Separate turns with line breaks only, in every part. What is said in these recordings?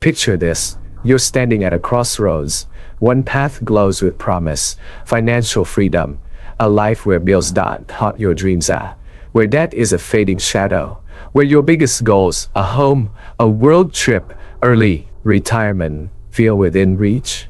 Picture this. You're standing at a crossroads. One path glows with promise, financial freedom, a life where bills don't haunt your dreams at, where debt is a fading shadow, where your biggest goals, a home, a world trip, early retirement, feel within reach.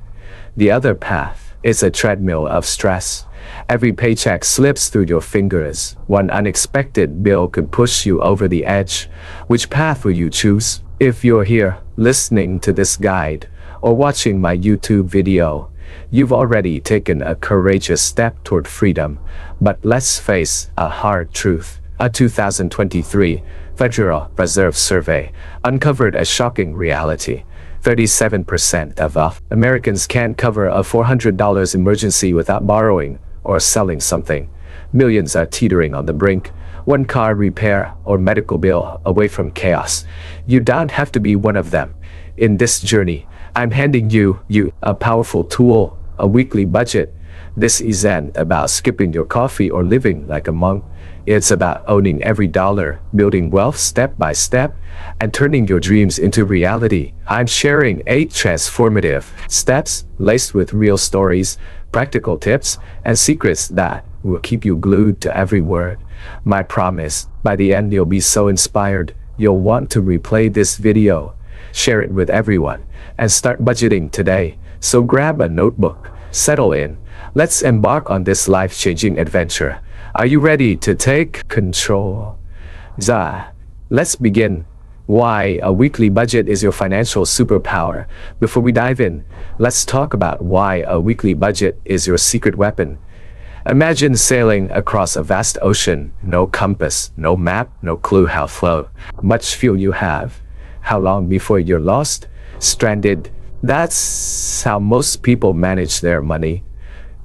The other path is a treadmill of stress. Every paycheck slips through your fingers. One unexpected bill could push you over the edge. Which path will you choose? If you're here, listening to this guide, or watching my YouTube video, you've already taken a courageous step toward freedom. But let's face a hard truth. A 2023 Federal Reserve survey uncovered a shocking reality. 37% of Americans can't cover a $400 emergency without borrowing or selling something. Millions are teetering on the brink, one car repair or medical bill away from chaos. You don't have to be one of them. In this journey, I'm handing you a powerful tool, a weekly budget. This isn't about skipping your coffee or living like a monk. It's about owning every dollar, building wealth step by step, and turning your dreams into reality. I'm sharing 8 transformative steps laced with real stories, practical tips, and secrets that will keep you glued to every word. My promise, by the end you'll be so inspired, you'll want to replay this video, share it with everyone, and start budgeting today. So grab a notebook, settle in. Let's embark on this life-changing adventure. Are you ready to take control? Let's begin. Why a weekly budget is your financial superpower. Before we dive in, let's talk about why a weekly budget is your secret weapon. Imagine sailing across a vast ocean, no compass, no map, no clue how to flow. Much fuel you have. How long before you're lost? Stranded. That's how most people manage their money.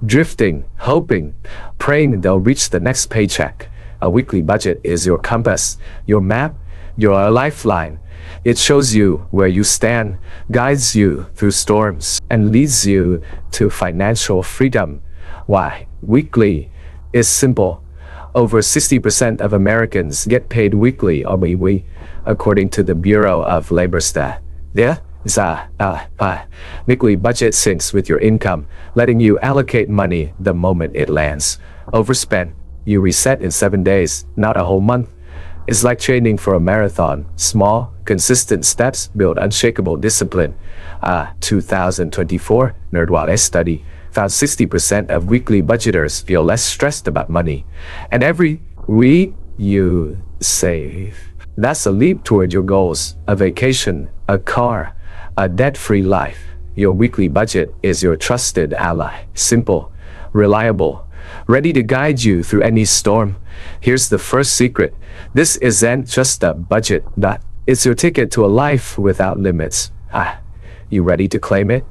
Drifting, hoping, praying they'll reach the next paycheck. A weekly budget is your compass, your map, your lifeline. It shows you where you stand, guides you through storms, and leads you to financial freedom. Why? Weekly is simple. Over 60% of Americans get paid weekly or bi-weekly, according to the Bureau of Labor Stats. Weekly budget syncs with your income, letting you allocate money the moment it lands. Overspend, you reset in 7 days, not a whole month. It's like training for a marathon. Small, consistent steps build unshakable discipline. A 2024 NerdWallet study found 60% of weekly budgeters feel less stressed about money. And every week you save. That's a leap toward your goals, a vacation, a car, a debt-free life. Your weekly budget is your trusted ally. Simple, reliable, ready to guide you through any storm. Here's the first secret. This isn't just a budget. It's your ticket to a life without limits. You ready to claim it?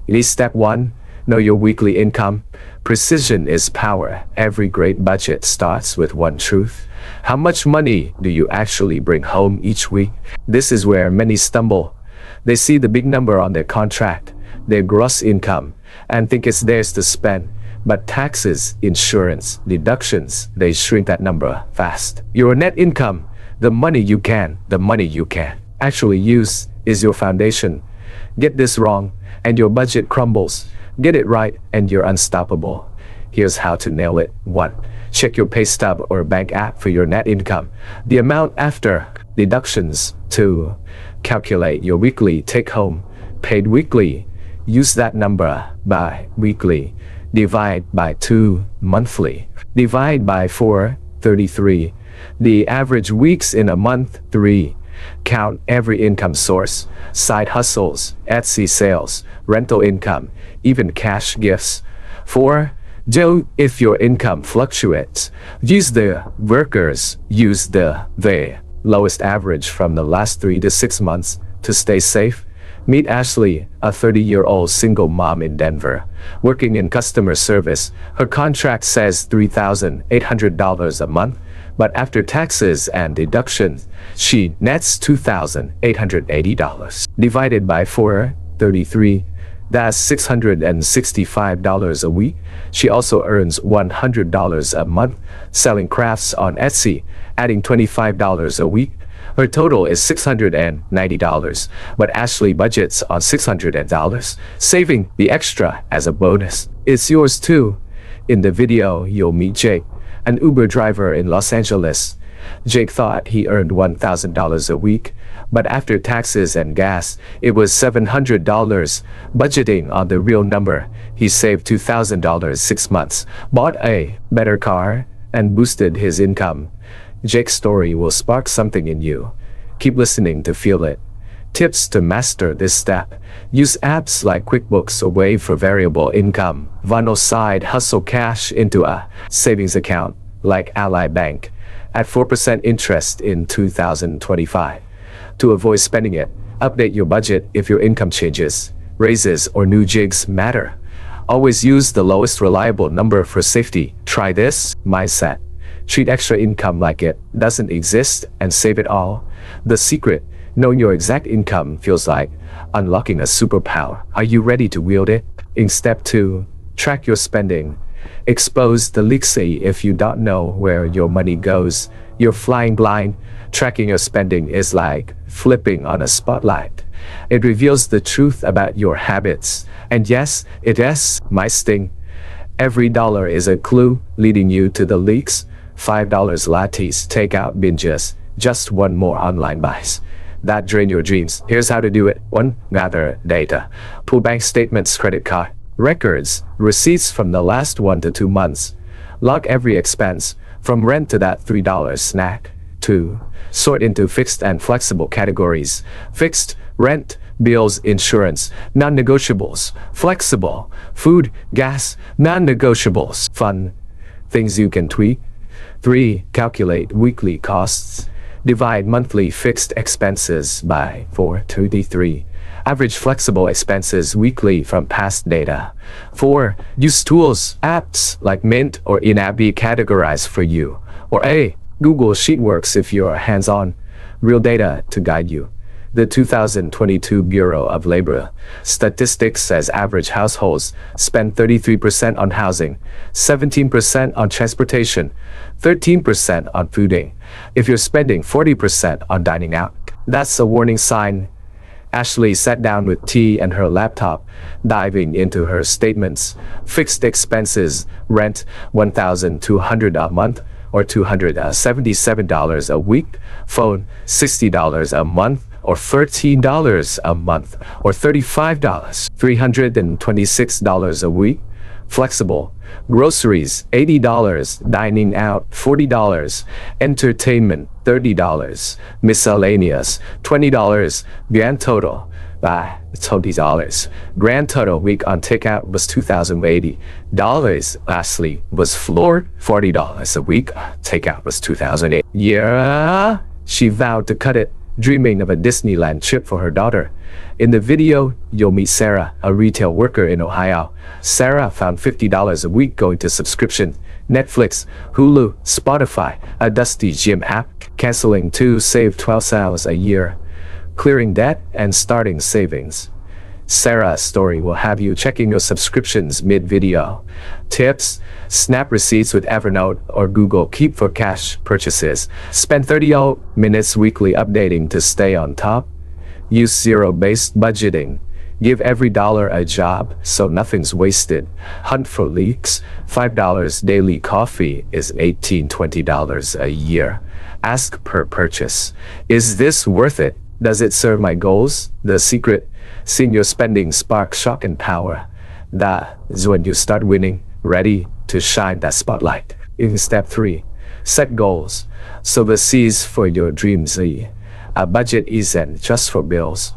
It is step 1. Know your weekly income. Precision is power. Every great budget starts with one truth. How much money do you actually bring home each week? This is where many stumble. They see the big number on their contract, their gross income, and think it's theirs to spend. But taxes, insurance, deductions, they shrink that number fast. Your net income, the money you can actually use, is your foundation. Get this wrong, and your budget crumbles. Get it right, and you're unstoppable. Here's how to nail it. 1. Check your pay stub or bank app for your net income, the amount after deductions. 2. Calculate your weekly take-home. Paid weekly, use that number. Bi-weekly, divide by 2. Monthly, divide by 4. 33. The average weeks in a month. 3. Count every income source, side hustles, Etsy sales, rental income, even cash gifts. 4. If your income fluctuates, use the lowest average from the last 3 to 6 months to stay safe. Meet Ashley, a 30-year-old single mom in Denver, working in customer service. Her contract says $3,800 a month, but after taxes and deductions, she nets $2,880. Divided by 4, 33. That's $665 a week. She also earns $100 a month selling crafts on Etsy, adding $25 a week. Her total is $690, but Ashley budgets on $600, saving the extra as a bonus. It's yours too. In the video, you'll meet Jake, an Uber driver in Los Angeles. Jake thought he earned $1,000 a week, but after taxes and gas, it was $700. Budgeting on the real number, he saved $2,000 6 months, bought a better car, and boosted his income. Jake's story will spark something in you. Keep listening to feel it. Tips to master this step. Use apps like QuickBooks or Wave for variable income. Funnel side hustle cash into a savings account like Ally Bank at 4% interest in 2025. To avoid spending it, update your budget if your income changes, raises, or new jigs matter. Always use the lowest reliable number for safety. Try this mindset. Treat extra income like it doesn't exist and save it all. The secret, knowing your exact income feels like unlocking a superpower. Are you ready to wield it? In step 2, track your spending. Expose the leaksy. If you don't know where your money goes, you're flying blind. Tracking your spending is like flipping on a spotlight. It reveals the truth about your habits. And yes, it might sting. Every dollar is a clue leading you to the leaks. $5 lattes, takeout binges, just one more online buys that drain your dreams. Here's how to do it. 1. Gather data. Pull bank statements, credit card records, receipts from the last 1 to 2 months. Log every expense, from rent to that $3 snack. 2. Sort into fixed and flexible categories. Fixed, rent, bills, insurance, non-negotiables. Flexible, food, gas, non-negotiables. Fun, things you can tweak. 3. Calculate weekly costs. Divide monthly fixed expenses by 423. Average flexible expenses weekly from past data. 4. Use tools, apps like Mint or in-app be categorized for you. Or A. Google Sheet works if you're hands-on. Real data to guide you. The 2022 Bureau of Labor Statistics says average households spend 33% on housing, 17% on transportation, 13% on fooding. If you're spending 40% on dining out, that's a warning sign. Ashley sat down with tea and her laptop, diving into her statements. Fixed expenses, rent, $1,200 a month or $277 a week. Phone, $60 a month or $13 a month or $35, $326 a week. Flexible, groceries, $80, dining out, $40, entertainment, $30, miscellaneous, $20, grand total, $20. Grand total week on takeout was $2,080. Lastly was floored, $40 a week. Takeout was $2,008. Yeah, she vowed to cut it, dreaming of a Disneyland trip for her daughter. In the video, you'll meet Sarah, a retail worker in Ohio. Sarah found $50 a week going to subscription, Netflix, Hulu, Spotify, a dusty gym app, canceling to save $12,000 a year, clearing debt and starting savings. Sarah's story will have you checking your subscriptions mid-video. Tips: snap receipts with Evernote or Google Keep for cash purchases. Spend 30 minutes weekly updating to stay on top. Use zero-based budgeting. Give every dollar a job so nothing's wasted. Hunt for leaks. $5 daily coffee is $18-20 a year. Ask per purchase. Is this worth it? Does it serve my goals? The secret: seeing your spending spark shock and power. That is when you start winning, ready to shine that spotlight. In step 3, set goals. So the C's for your dreams. A budget isn't just for bills.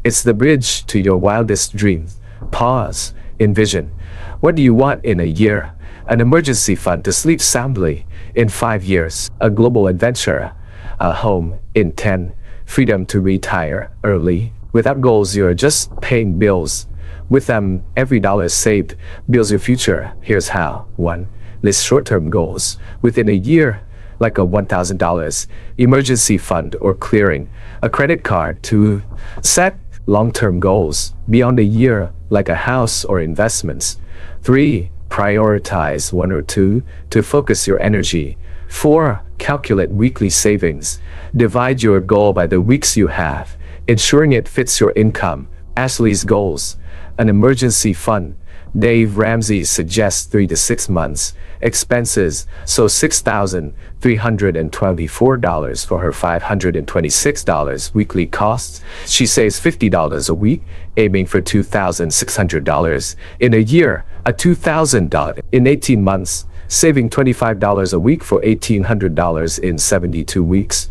It's the bridge to your wildest dreams. Pause. Envision. What do you want in a year? An emergency fund to sleep soundly in 5 years. A global adventure. A home in 10. Freedom to retire early. Without goals, you're just paying bills. With them, every dollar saved builds your future. Here's how. 1. List short-term goals. Within a year, like a $1,000 emergency fund or clearing a credit card. 2. Set long-term goals beyond a year, like a house or investments. 3. Prioritize 1 or 2 to focus your energy. 4. Calculate weekly savings. Divide your goal by the weeks you have, ensuring it fits your income. Ashley's goals. An emergency fund. Dave Ramsey suggests 3 to 6 months. Expenses, so $6,324 for her $526 weekly costs. She saves $50 a week, aiming for $2,600 in a year, a $2,000 in 18 months, saving $25 a week for $1,800 in 72 weeks.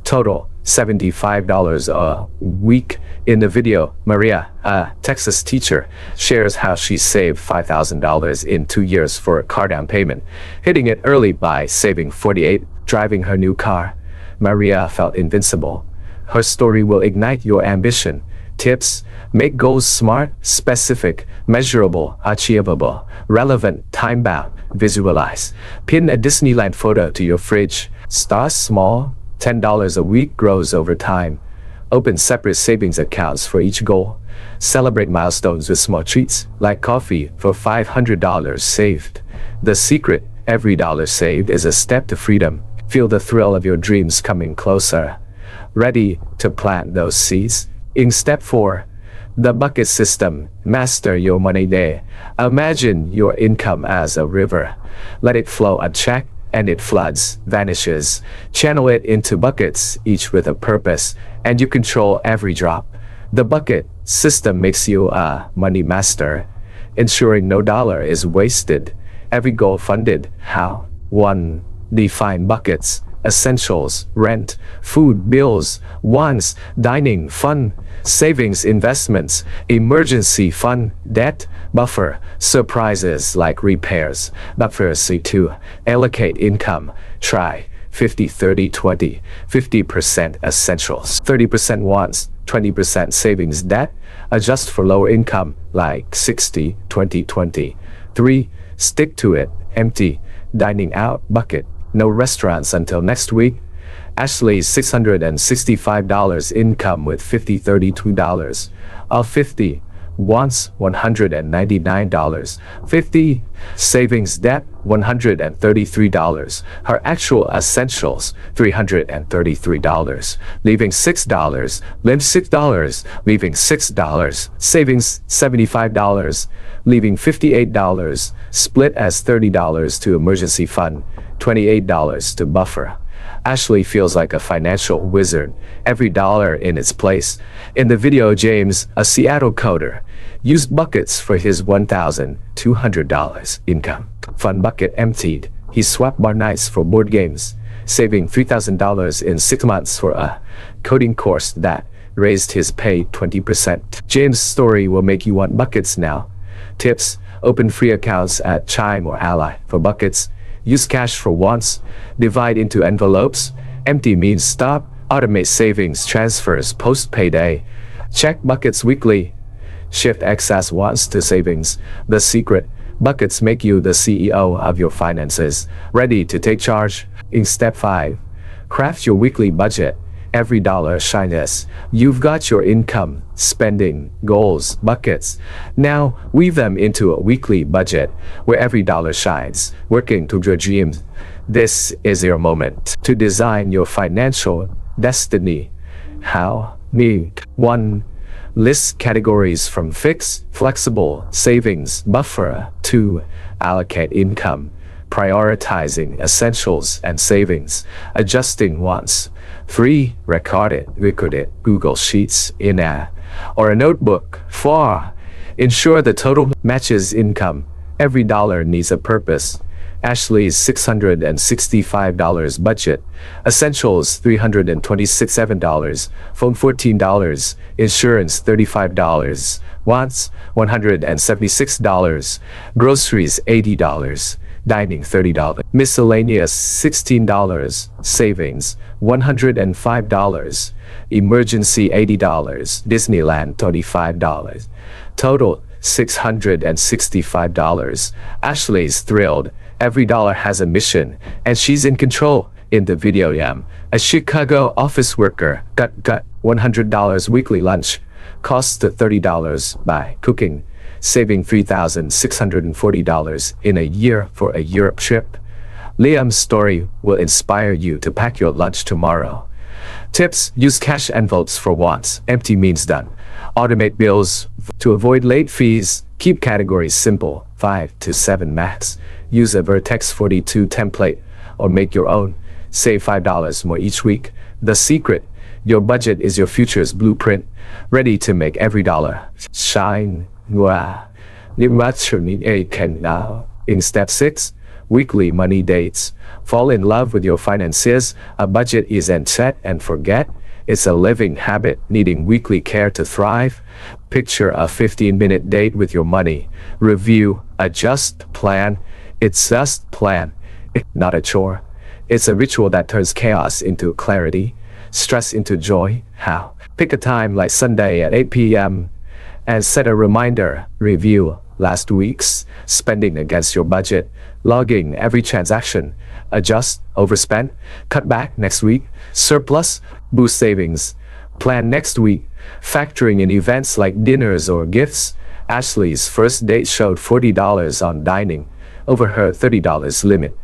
Total, $75 a week. In the video, Maria, a Texas teacher, shares how she saved $5,000 in 2 years for a car down payment, hitting it early by saving $48, driving her new car. Maria felt invincible. Her story will ignite your ambition. Tips: make goals smart, specific, measurable, achievable, relevant, time-bound. Visualize. Pin a Disneyland photo to your fridge. Start small. $10 a week grows over time. Open separate savings accounts for each goal. Celebrate milestones with small treats, like coffee for $500 saved. The secret: every dollar saved is a step to freedom. Feel the thrill of your dreams coming closer. Ready to plant those seeds? In step 4, the bucket system. Master your money day. Imagine your income as a river. Let it flow unchecked, and it floods, vanishes. Channel it into buckets, each with a purpose, and you control every drop. The bucket system makes you a money master, ensuring no dollar is wasted. Every goal funded. How? 1. Define buckets. Essentials, rent, food, bills, wants, dining, fun, savings, investments, emergency fund, debt, buffer, surprises like repairs. Buffer. C2. Allocate income. Try 50-30-20. 50% essentials, 30% wants, 20% savings. Debt. Adjust for lower income like 60-20-20. 3. Stick to it. Empty. Dining out bucket. No restaurants until next week. Ashley's $665 income with $50-32. Of 50. Wants $199. 50. Savings. Debt $133. Her actual essentials $333. Leaving $6. Live $6. Leaving $6. Savings $75. Leaving $58. Split as $30 to emergency fund, $28 to buffer. Ashley feels like a financial wizard, every dollar in its place. In the video, James, a Seattle coder, used buckets for his $1,200 income. Fun bucket emptied. He swapped bar nights for board games, saving $3,000 in 6 months for a coding course that raised his pay 20%. James' story will make you want buckets now. Tips: open free accounts at Chime or Ally for buckets. Use cash for wants. Divide into envelopes. Empty means stop. Automate savings transfers post-payday. Check buckets weekly. Shift excess wants to savings. The secret: buckets make you the CEO of your finances. Ready to take charge? In step 5, craft your weekly budget. Every dollar shines. You've got your income, spending, goals, buckets. Now weave them into a weekly budget where every dollar shines, working to your dreams. This is your moment to design your financial destiny. How? 1. List categories from fixed, flexible, savings, buffer. 2. Allocate income, prioritizing essentials and savings, adjusting wants. 3. Record it, Google Sheets, in a or a notebook. 4. Ensure the total matches income. Every dollar needs a purpose. Ashley's $665 budget. Essentials $327. Phone $14. Insurance $35. Wants $176. Groceries $80. Dining $30. Miscellaneous $16. Savings $105. Emergency $80. Disneyland $25. Total $665. Ashley's thrilled. Every dollar has a mission, and she's in control. In the video, a Chicago office worker got $100 weekly lunch, costs $30 by cooking, saving $3,640 in a year for a Europe trip. Liam's story will inspire you to pack your lunch tomorrow. Tips: use cash envelopes for wants. Empty means done. Automate bills to avoid late fees. Keep categories simple, 5 to 7 max. Use a Vertex 42 template or make your own. Save $5 more each week. The secret: your budget is your future's blueprint, ready to make every dollar shine. In step 6, weekly money dates. Fall in love with your finances. A budget isn't set and forget. It's a living habit needing weekly care to thrive. Picture a 15-minute date with your money. Review, adjust, plan. It's just plan, not a chore. It's a ritual that turns chaos into clarity, stress into joy. How? Pick a time like Sunday at 8 p.m. and set a reminder. Review last week's spending against your budget. Logging every transaction. Adjust, overspend, cut back next week. Surplus, boost savings. Plan next week. Factoring in events like dinners or gifts. Ashley's first date showed $40 on dining, over her $30 limit.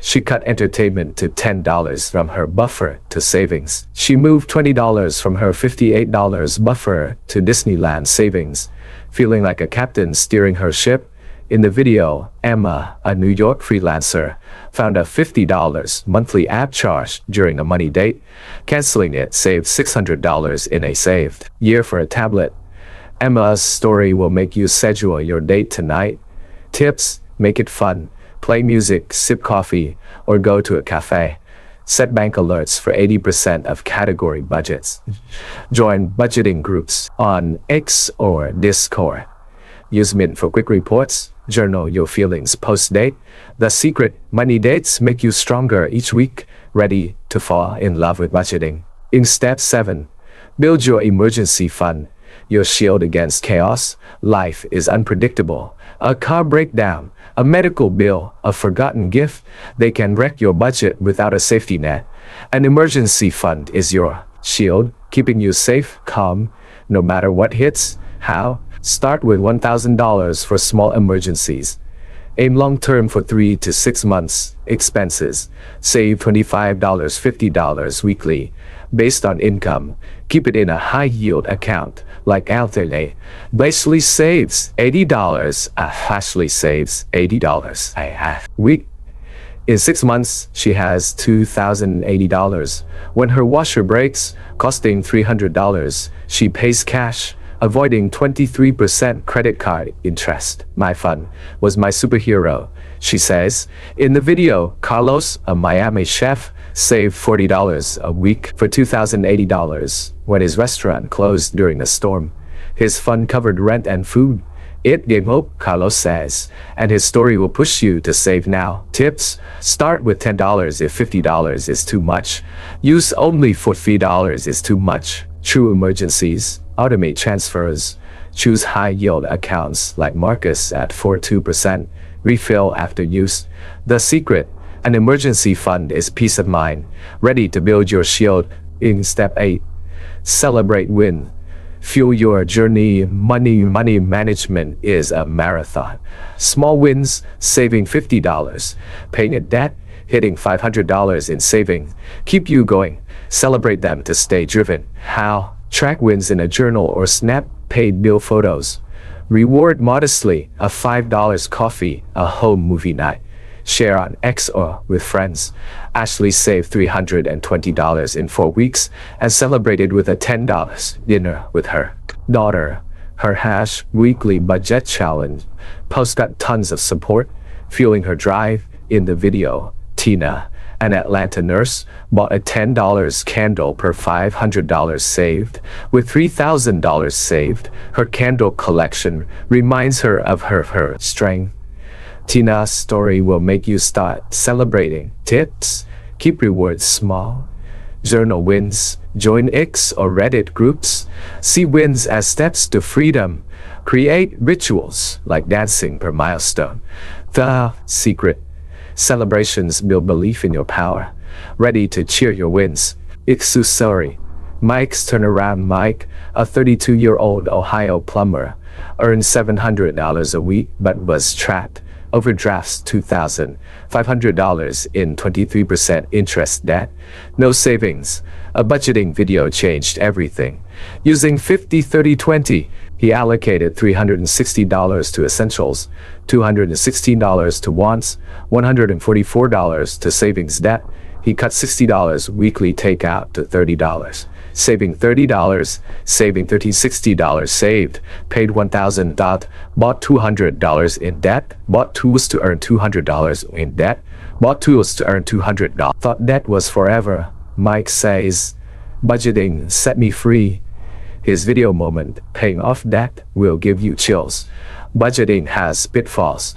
She cut entertainment to $10 from her buffer to savings. She moved $20 from her $58 buffer to Disneyland savings, feeling like a captain steering her ship. In the video, Emma, a New York freelancer, found a $50 monthly app charge during a money date. Canceling it saved $600 in a saved year for a tablet. Emma's story will make you schedule your date tonight. Tips: make it fun. Play music, sip coffee, or go to a cafe. Set bank alerts for 80% of category budgets. Join budgeting groups on X or Discord. Use Mint for quick reports. Journal your feelings post-date. The secret: money dates make you stronger each week, ready to fall in love with budgeting. In step 7, build your emergency fund. Your shield against chaos. Life is unpredictable. A car breakdown, a medical bill, a forgotten gift, they can wreck your budget without a safety net. An emergency fund is your shield, keeping you safe, calm, no matter what hits. How? Start with $1,000 for small emergencies. Aim long-term for 3 to 6 months. Expenses: save $25, $50 weekly, based on income. Keep it in a high-yield account, like Alternate. Ashley saves $80. Ashley saves $80 a week. In 6 months, she has $2,080. When her washer breaks, costing $300, she pays cash, avoiding 23% credit card interest. My fund was my superhero, she says. In the video, Carlos, a Miami chef, saved $40 a week for $2,080 when his restaurant closed during a storm. His fund covered rent and food. It gave hope, Carlos says, and his story will push you to save now. Tips: start with $10 if $50 is too much. Use only $40 is too much. True emergencies: automate transfers. Choose high-yield accounts like Marcus at 4.2%. Refill after use. The secret: an emergency fund is peace of mind, ready to build your shield. In step 8, celebrate win. Fuel your journey. Money management is a marathon. Small wins: saving $50, paying a debt, hitting $500 in savings, keep you going. Celebrate them to stay driven. How? Track wins in a journal or snap paid bill photos. Reward modestly: a $5 coffee, a home movie night. Share on X or with friends. Ashley saved $320 in 4 weeks and celebrated with a $10 dinner with her daughter. Her weekly budget challenge post got tons of support, fueling her drive. In the video, Tina, an Atlanta nurse, bought a $10 candle per $500 saved. With $3,000 saved, her candle collection reminds her of her strength. Tina's story will make you start celebrating. Tips: keep rewards small. Journal wins. Join X or Reddit groups. See wins as steps to freedom. Create rituals like dancing per milestone. The secret: celebrations build belief in your power, ready to cheer your wins. Story: Mike's turnaround. Mike, a 32-year-old Ohio plumber, earned $700 a week but was trapped overdrafts $2,500 in 23% interest debt, no savings. A budgeting video changed everything. Using 50-30-20, he allocated $360 to essentials, $216 to wants, $144 to savings debt. He cut $60 weekly takeout to $30. Saving $30, saving $1,360 saved, paid $1,000, bought $200 in debt, bought tools to earn $200 in debt, bought tools to earn $200. Thought debt was forever. Mike says, budgeting set me free. His video moment, paying off debt, will give you chills. Budgeting has pitfalls.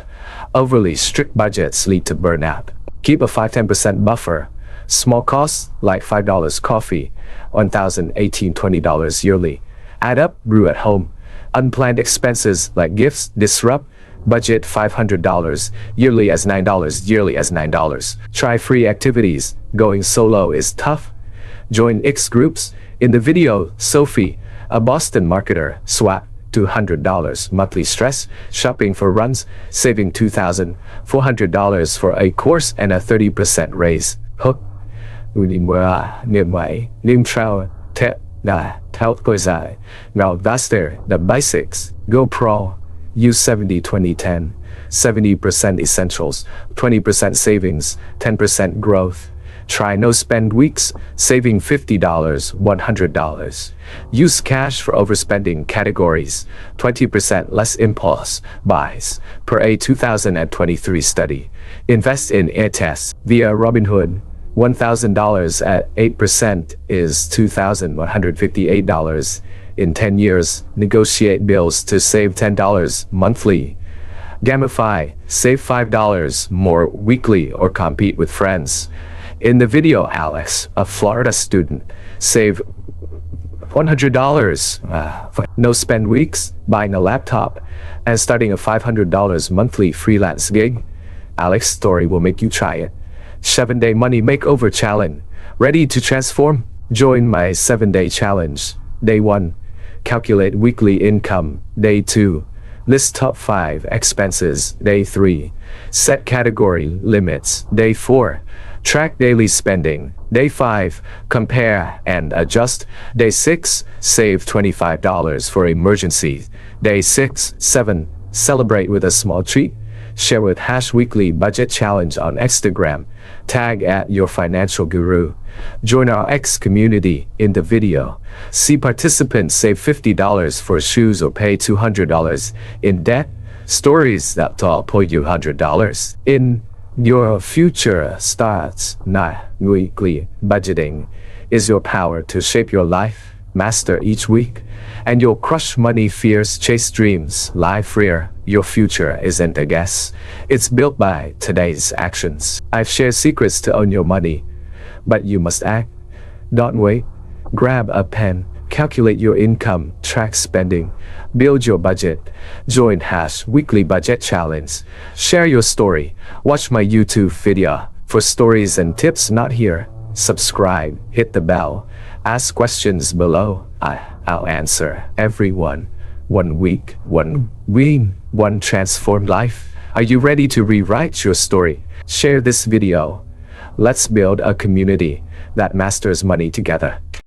Overly strict budgets lead to burnout. Keep a 5-10% buffer. Small costs like $5 coffee, $1,018-$20 yearly. Add up, brew at home. Unplanned expenses like gifts disrupt. Budget $500 yearly as $9 yearly as $9. Try free activities. Going solo is tough. Join X groups. In the video, Sophie, a Boston marketer, swap $200 monthly stress, shopping for runs, saving $2,400 for a course and a 30% raise. Hook. Niệm trao tệ đã theo tôi dài. Now that's there, the basics. Go pro. Use 70-20-10. 70% essentials, 20% savings, 10% growth. Try no spend weeks, saving $50, $100. Use cash for overspending categories, 20% less impulse buys, per a 2023 study. Invest in ETFs via Robinhood. $1,000 at 8% is $2,158 in 10 years. Negotiate bills to save $10 monthly. Gamify, save $5 more weekly or compete with friends. In the video, Alex, a Florida student, save $100 for no spend weeks, buying a laptop, and starting a $500 monthly freelance gig. Alex's story will make you try it. 7-day money makeover challenge. Ready to transform? Join my 7-day challenge. Day 1. Calculate weekly income. Day 2. List top 5 expenses. Day 3. Set category limits. Day 4. Track daily spending. Day 5. Compare and adjust. Day 6. Save $25 for emergencies. Day 6, 7. Celebrate with a small treat. Share with #weekly budget challenge on Instagram. Tag at your financial guru. Join our X community in the video. See participants save $50 for shoes or pay $200 in debt. Stories that top you $100 in your future starts now. Weekly budgeting is your power to shape your life. Master each week, and you'll crush money fears, chase dreams, live freer. Your future isn't a guess. It's built by today's actions. I've shared secrets to own your money, but you must act. Don't wait. Grab a pen, calculate your income, track spending, build your budget. Join #weekly budget challenge. Share your story. Watch my YouTube video for stories and tips not here. Subscribe, hit the bell, ask questions below. I'll answer everyone. 1 week, 1 win, 1 transformed life. Are you ready to rewrite your story? Share this video. Let's build a community that masters money together.